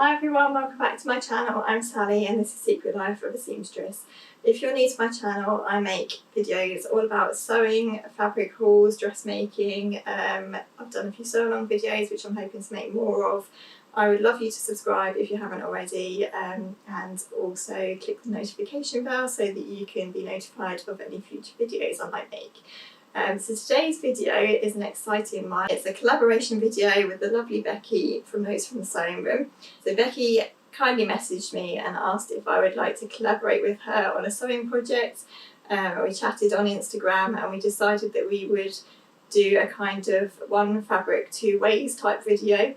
Hi everyone, welcome back to my channel. I'm Sally and this is Secret Life of a Seamstress. If you're new to my channel, I make videos all about sewing, fabric hauls, dressmaking. I've done a few sew along videos which I'm hoping to make more of. I would love you to subscribe if you haven't already, and also click the notification bell so that you can be notified of any future videos I might make. So today's video is an exciting one. It's a collaboration video with the lovely Becky from Notes from the Sewing Room. So Becky kindly messaged me and asked if I would like to collaborate with her on a sewing project. We chatted on Instagram and we decided that we would do a kind of one fabric two ways type video.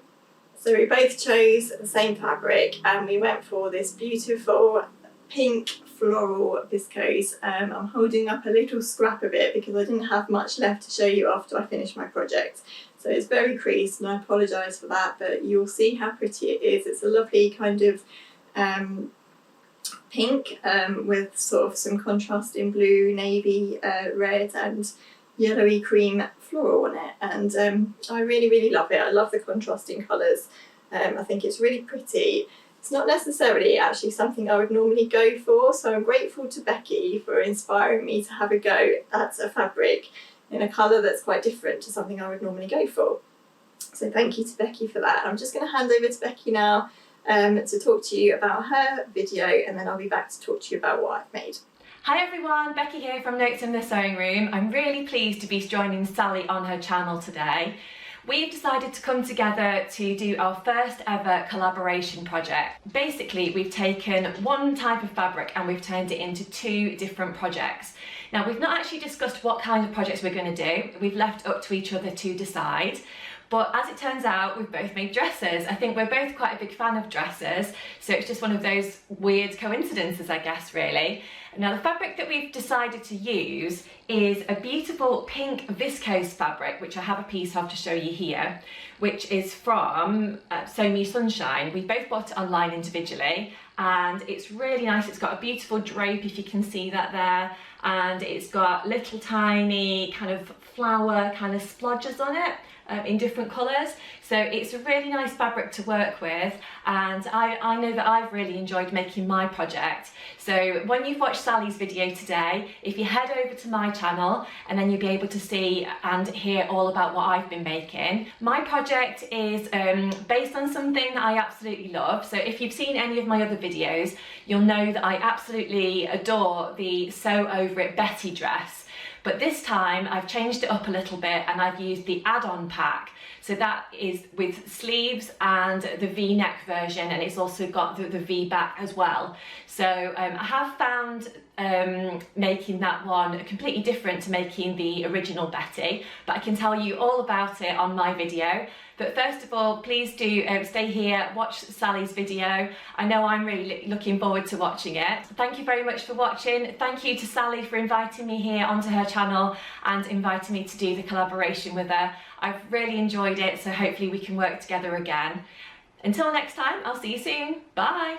So we both chose the same fabric and we went for this beautiful pink floral viscose. I'm holding up a little scrap of it because I didn't have much left to show you after I finished my project. So it's very creased and I apologise for that, but you'll see how pretty it is. It's a lovely kind of pink with sort of some contrasting blue, navy, red and yellowy cream floral on it, and I really love it. I love the contrasting colours. I think it's really pretty. It's not necessarily actually something I would normally go for, so I'm grateful to Becky for inspiring me to have a go at a fabric in a colour that's quite different to something I would normally go for. So thank you to Becky for that. I'm just going to hand over to Becky now to talk to you about her video, and then I'll be back to talk to you about what I've made. Hi everyone, Becky here from Notes in the Sewing Room. I'm really pleased to be joining Sally on her channel today. We've decided to come together to do our first ever collaboration project. Basically, we've taken one type of fabric and we've turned it into two different projects. Now, we've not actually discussed what kind of projects we're going to do. We've left up to each other to decide. But as it turns out, we've both made dresses. I think we're both quite a big fan of dresses, so it's just one of those weird coincidences, I guess, really. Now, the fabric that we've decided to use is a beautiful pink viscose fabric, which I have a piece of to show you here, which is from Sew Me Sunshine. We both bought it online individually, and it's really nice. It's got a beautiful drape, if you can see that there, and it's got little tiny kind of flower kind of splodges on it. In different colours, so it's a really nice fabric to work with, and I know that I've really enjoyed making my project. So when you've watched Sally's video today, if you head over to my channel, and then you'll be able to see and hear all about what I've been making. My project is based on something that I absolutely love. So if you've seen any of my other videos, you'll know that I absolutely adore the Sew Over It Betty dress. But this time I've changed it up a little bit and I've used the add-on pack. So that is with sleeves and the V-neck version, and it's also got the V-back as well. So I have found making that one completely different to making the original Betty, but I can tell you all about it on my video. But first of all, please do stay here, watch Sally's video. I know I'm really looking forward to watching it. Thank you very much for watching. Thank you to Sally for inviting me here onto her channel and inviting me to do the collaboration with her. I've really enjoyed it, so hopefully we can work together again. Until next time, I'll see you soon. Bye.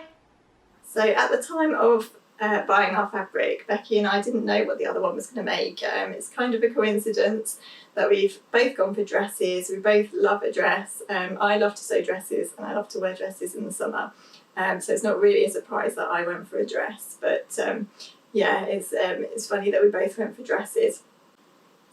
So at the time of buying our fabric, Becky and I didn't know what the other one was going to make. It's kind of a coincidence that we've both gone for dresses. We both love a dress. I love to sew dresses and I love to wear dresses in the summer. So it's not really a surprise that I went for a dress, but yeah, it's funny that we both went for dresses.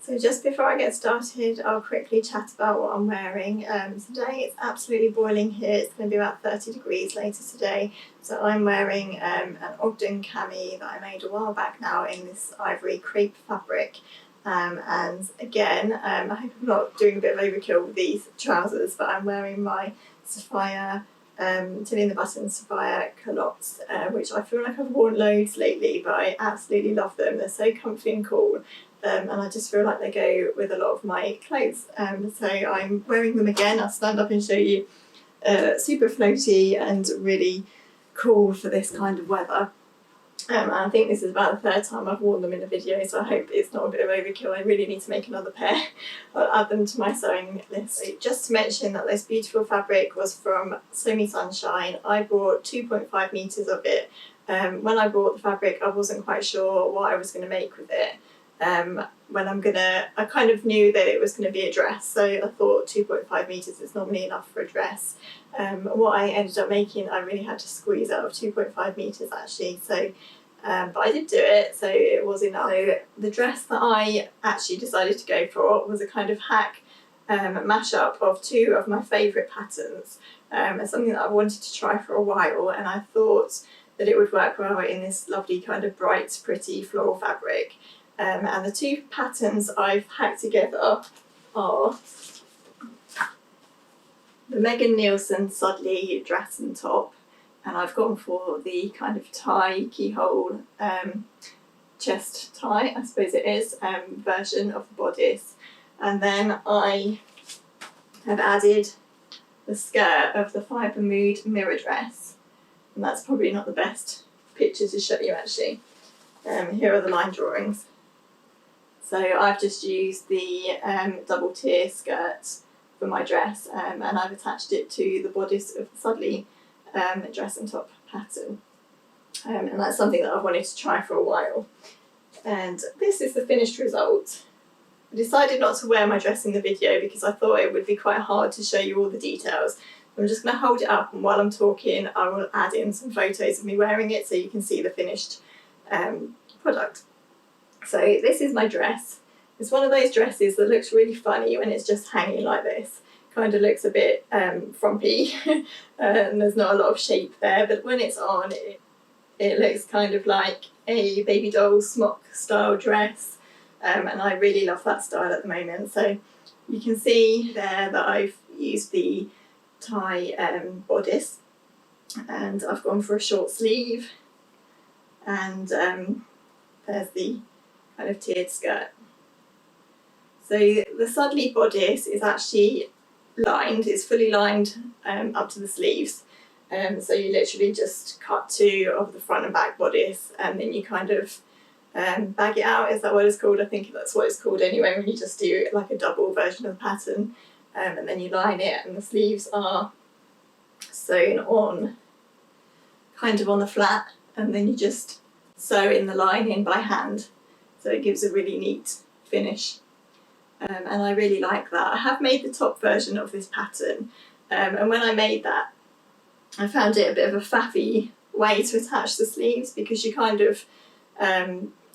So just before I get started, I'll quickly chat about what I'm wearing. Today it's absolutely boiling here. It's going to be about 30 degrees later today. So I'm wearing an Ogden cami that I made a while back now in this ivory crepe fabric. And again, I hope I'm not doing a bit of overkill with these trousers, but I'm wearing my Sapphire, Tilly and the Button Sapphire culottes, which I feel like I've worn loads lately, but I absolutely love them. They're so comfy and cool. And I just feel like they go with a lot of my clothes. So I'm wearing them again. I'll stand up and show you. Super floaty and really cool for this kind of weather. And I think this is about the third time I've worn them in a video, so I hope it's not a bit of overkill. I really need to make another pair. I'll add them to my sewing list. So just to mention that this beautiful fabric was from Sew Me Sunshine. I bought 2.5 metres of it. When I bought the fabric, I wasn't quite sure what I was going to make with it. when I kind of knew that it was going to be a dress, so I thought 2.5 metres is normally enough for a dress. What I ended up making, I really had to squeeze out of 2.5 metres actually, so but I did do it, so it was enough. So the dress that I actually decided to go for was a kind of hack mashup of two of my favourite patterns. It's something that I wanted to try for a while, and I thought that it would work well in this lovely kind of bright, pretty floral fabric. And the two patterns I've hacked together are the Megan Nielsen Sudley Dress and Top, and I've gone for the kind of tie, keyhole, chest tie, I suppose it is, version of the bodice. And then I have added the skirt of the Fibre Mood Mira dress, and that's probably not the best picture to show you actually. Here are the line drawings. So I've just used the double tier skirt for my dress, and I've attached it to the bodice of the Sudley dress and top pattern. And that's something that I've wanted to try for a while. And this is the finished result. I decided not to wear my dress in the video because I thought it would be quite hard to show you all the details. I'm just going to hold it up, and while I'm talking I will add in some photos of me wearing it so you can see the finished product. So this is my dress. It's one of those dresses that looks really funny when it's just hanging like this. Kind of looks a bit frumpy and there's not a lot of shape there, but when it's on it looks kind of like a baby doll smock style dress, and I really love that style at the moment. So you can see there that I've used the tie bodice, and I've gone for a short sleeve, and there's the kind of tiered skirt. So the Sudley bodice is actually lined, it's fully lined up to the sleeves. So you literally just cut two of the front and back bodice, and then you kind of bag it out, is that what it's called? I think that's what it's called anyway, when you just do like a double version of the pattern, and then you line it, and the sleeves are sewn on kind of on the flat, and then you just sew in the lining by hand, so it gives a really neat finish. And I really like that. I have made the top version of this pattern, and when I made that I found it a bit of a faffy way to attach the sleeves, because you kind of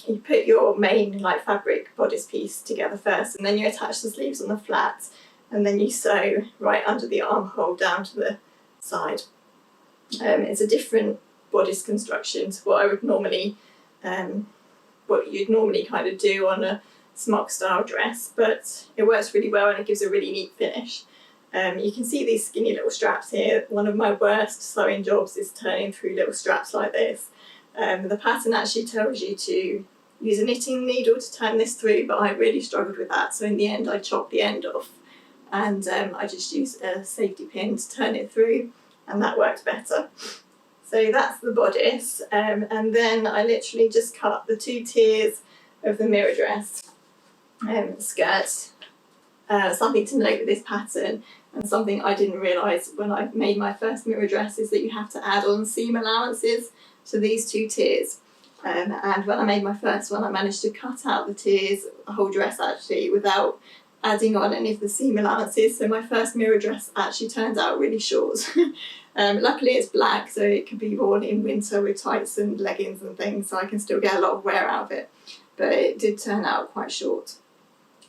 you put your main like fabric bodice piece together first, and then you attach the sleeves on the flat, and then you sew right under the armhole down to the side. It's a different bodice construction to what I would normally what you'd normally kind of do on a smock style dress, but it works really well and it gives a really neat finish. You can see these skinny little straps here. One of my worst sewing jobs is turning through little straps like this. The pattern actually tells you to use a knitting needle to turn this through, but I really struggled with that, so in the end I chopped the end off, and I just used a safety pin to turn it through, and that worked better. So that's the bodice, and then I literally just cut the two tiers of the Mira dress skirt. Something to note with this pattern, and something I didn't realise when I made my first Mira dress, is that you have to add on seam allowances to these two tiers. And when I made my first one, I managed to cut out the tiers, the whole dress actually, without adding on any of the seam allowances. So my first Mira dress actually turned out really short. Luckily it's black, so it can be worn in winter with tights and leggings and things, so I can still get a lot of wear out of it. But it did turn out quite short.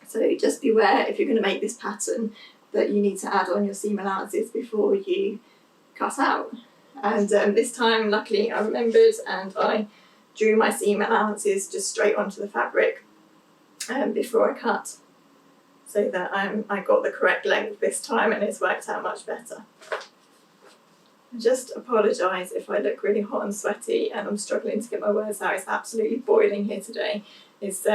So just beware, if you're going to make this pattern, that you need to add on your seam allowances before you cut out. And this time, luckily, I remembered, and I drew my seam allowances just straight onto the fabric before I cut, so that I got the correct length this time, and it's worked out much better. I just apologise if I look really hot and sweaty and I'm struggling to get my words out. It's absolutely boiling here today. It's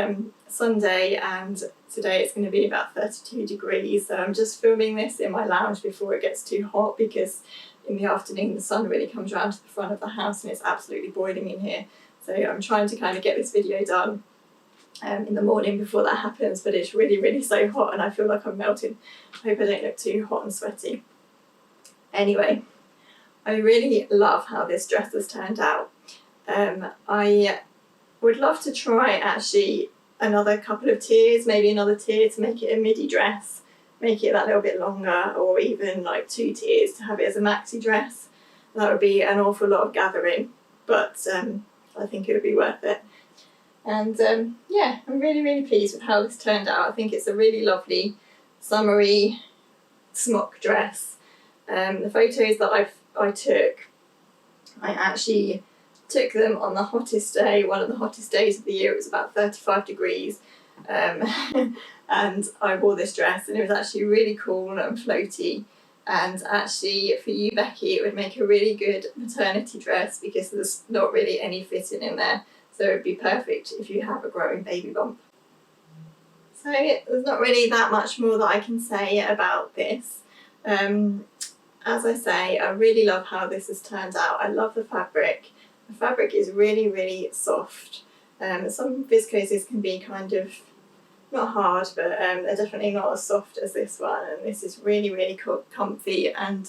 Sunday, and today it's going to be about 32 degrees, so I'm just filming this in my lounge before it gets too hot, because in the afternoon the sun really comes round to the front of the house and it's absolutely boiling in here. So I'm trying to kind of get this video done in the morning before that happens, but it's really so hot and I feel like I'm melting. I hope I don't look too hot and sweaty. Anyway, I really love how this dress has turned out. I would love to try actually another couple of tiers, maybe another tier to make it a midi dress, make it that little bit longer, or even like 2 tiers to have it as a maxi dress. That would be an awful lot of gathering, but I think it would be worth it. And yeah, I'm really pleased with how this turned out. I think it's a really lovely summery smock dress. The photos that I took, I actually took them on the hottest day, one of the hottest days of the year. It was about 35 degrees, and I wore this dress, and it was actually really cool and floaty. And actually, for you, Becky, it would make a really good maternity dress because there's not really any fitting in there. So it would be perfect if you have a growing baby bump. So there's not really that much more that I can say about this. As I say, I really love how this has turned out. I love the fabric. The fabric is really soft. Some viscoses can be kind of, not hard, but they're definitely not as soft as this one. And this is really comfy and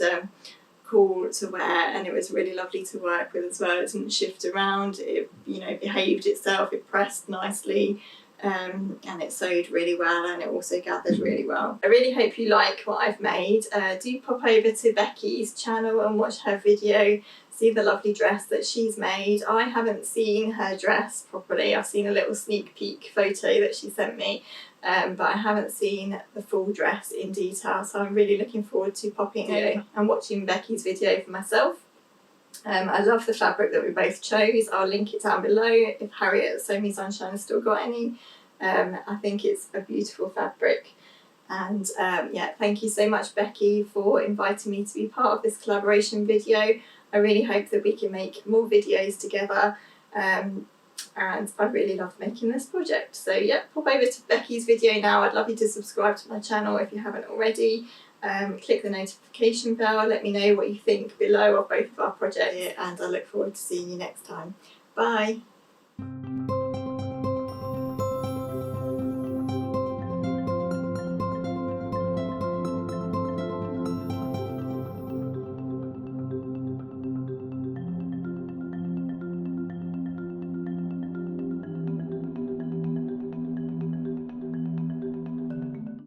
cool to wear, and it was really lovely to work with as well. It didn't shift around, it behaved itself, it pressed nicely, and it sewed really well, and it also gathered really well. I really hope you like what I've made. Do pop over to Becky's channel and watch her video, see the lovely dress that she's made. I haven't seen her dress properly. I've seen a little sneak peek photo that she sent me, but I haven't seen the full dress in detail, so I'm really looking forward to popping in and watching Becky's video for myself. I love the fabric that we both chose. I'll link it down below if Harriet at Sew Me Sunshine has still got any. I think it's a beautiful fabric. And yeah, thank you so much, Becky, for inviting me to be part of this collaboration video. I really hope that we can make more videos together, and I really love making this project. So yeah, pop over to Becky's video now. I'd love you to subscribe to my channel if you haven't already. Click the notification bell, let me know what you think below of both of our projects, and I look forward to seeing you next time. Bye!